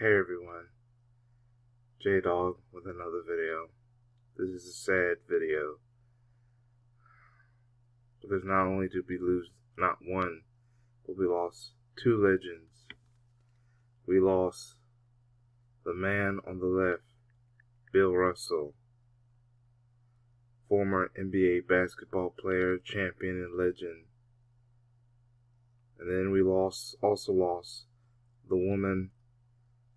Hey everyone, J-Dog with another video. This is a sad video because not only did we lose not one, but we lost two legends. We lost the man on the left, Bill Russell, former NBA basketball player, champion, and legend. And then we also lost the woman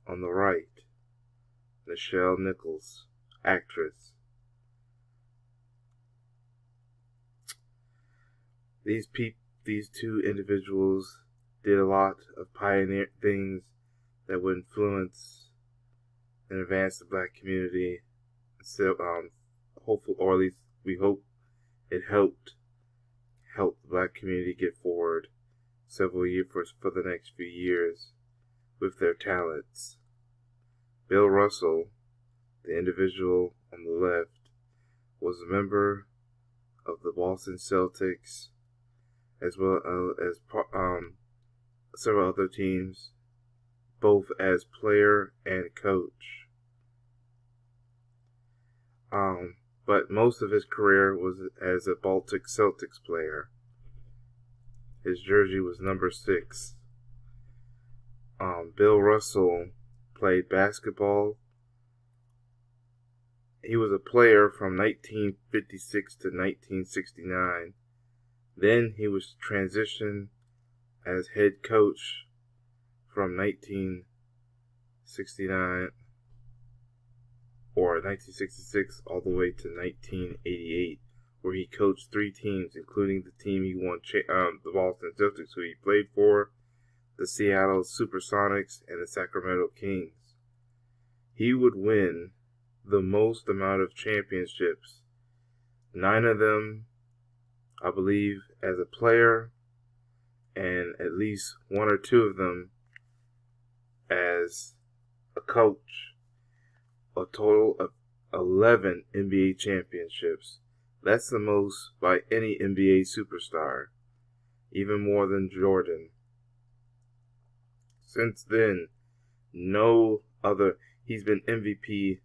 on the right, Nichelle Nichols, actress. These two individuals did a lot of pioneer things that would influence and advance the black community. So, hopefully, or at least we hope it helped the black community get forward several years for the next few years with their talents. Bill Russell, the individual on the left, was a member of the Boston Celtics, as well as several other teams, both as player and coach. But most of his career was as a Baltic Celtics player. His jersey was number 6. Bill Russell played basketball. He was a player from 1956 to 1969. Then he was transitioned as head coach from 1969 or 1966 all the way to 1988, where he coached 3 teams, including the team he won, the Boston Celtics, who he played for, the Seattle Supersonics, and the Sacramento Kings. He would win the most amount of championships, 9 of them, I believe, as a player, and at least 1 or 2 of them as a coach. A total of 11 NBA championships. That's the most by any NBA superstar, even more than Jordan. Since then, he's been MVP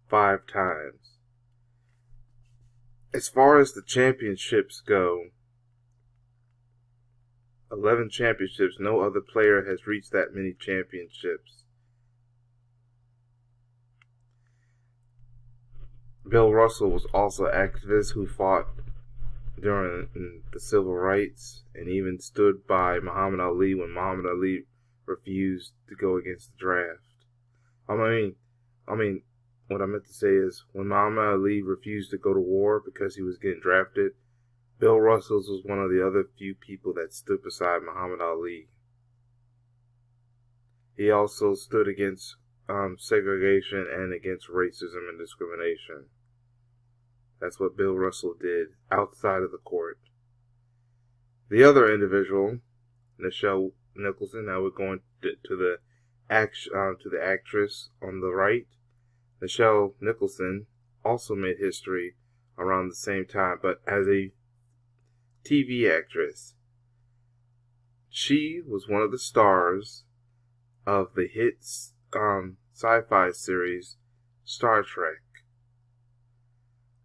5 times. As far as the championships go, 11 championships, no other player has reached that many championships. Bill Russell was also an activist who fought during the civil rights and even stood by Muhammad Ali when Muhammad Ali refused to go against the draft. I mean, what I meant to say is when Muhammad Ali refused to go to war because he was getting drafted, Bill Russell was one of the other few people that stood beside Muhammad Ali. He also stood against segregation and against racism and discrimination. That's what Bill Russell did outside of the court. The other individual, Nichelle Nichols, now we're going to the actress on the right. Nichelle Nichols also made history around the same time, but as a TV actress. She was one of the stars of the hit sci-fi series Star Trek.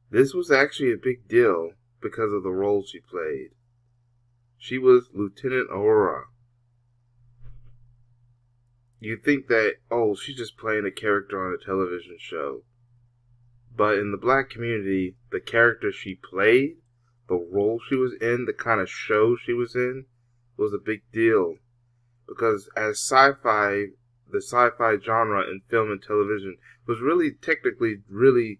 This was actually a big deal because of the role she played. She was Lieutenant Uhura. You'd think that, she's just playing a character on a television show. But in the black community, the character she played, the role she was in, the kind of show she was in, was a big deal. Because as the sci-fi genre in film and television was really technically really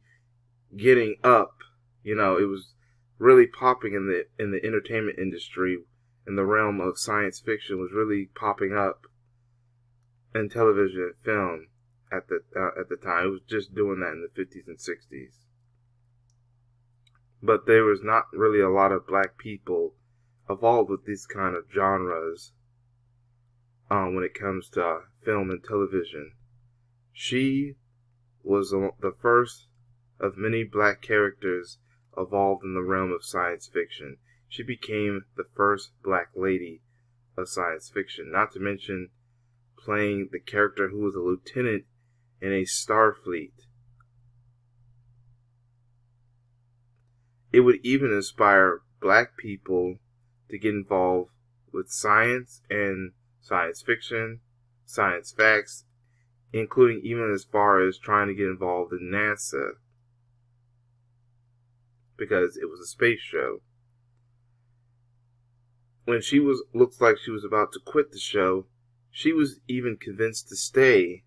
getting up. It was really popping in the entertainment industry, in the realm of science fiction was really popping up in television and film at the time. It was just doing that in the 50s and 60s. But there was not really a lot of black people involved with these kind of genres when it comes to film and television. She was the first of many black characters evolved in the realm of science fiction. She became the first black lady of science fiction, not to mention playing the character who was a lieutenant in a Starfleet. It would even inspire black people to get involved with science and science fiction, science facts, including even as far as trying to get involved in NASA, because it was a space show. When looks like she was about to quit the show, she was even convinced to stay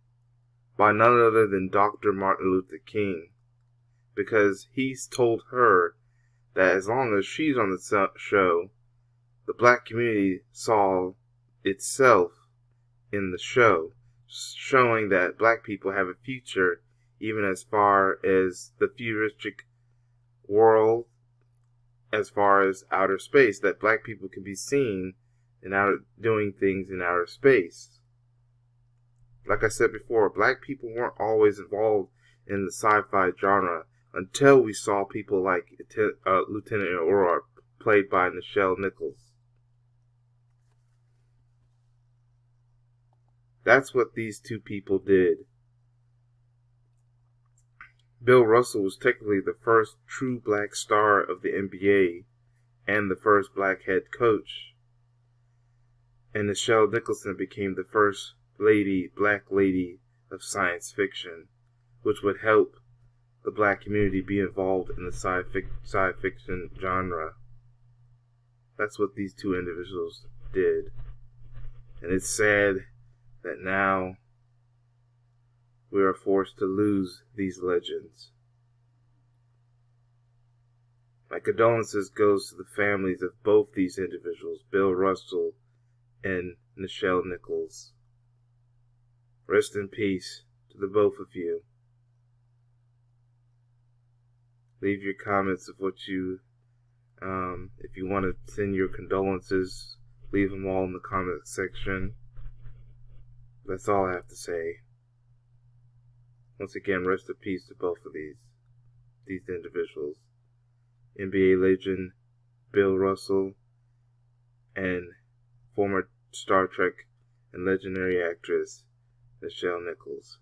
by none other than Dr. Martin Luther King, because he's told her that as long as she's on the show, the black community saw itself in the show, showing that black people have a future even as far as the futuristic world, as far as outer space, that black people can be seen doing things in outer space. Like I said before, black people weren't always involved in the sci-fi genre until we saw people like Lieutenant Aurora, played by Nichelle Nichols. That's what these two people did. Bill Russell was technically the first true black star of the NBA and the first black head coach. And Nichelle Nichols became the first black lady of science fiction, which would help the black community be involved in the sci fiction genre. That's what these two individuals did. And it's sad that now we are forced to lose these legends. My condolences goes to the families of both these individuals, Bill Russell and Nichelle Nichols. Rest in peace to the both of you. Leave your comments of what you, if you want to send your condolences, leave them all in the comment section. That's all I have to say. Once again, rest in peace to both of these individuals. NBA legend Bill Russell and former Star Trek and legendary actress Nichelle Nichols.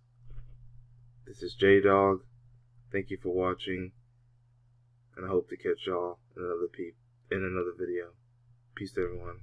This is J-Dog. Thank you for watching, and I hope to catch y'all in another video. Peace to everyone.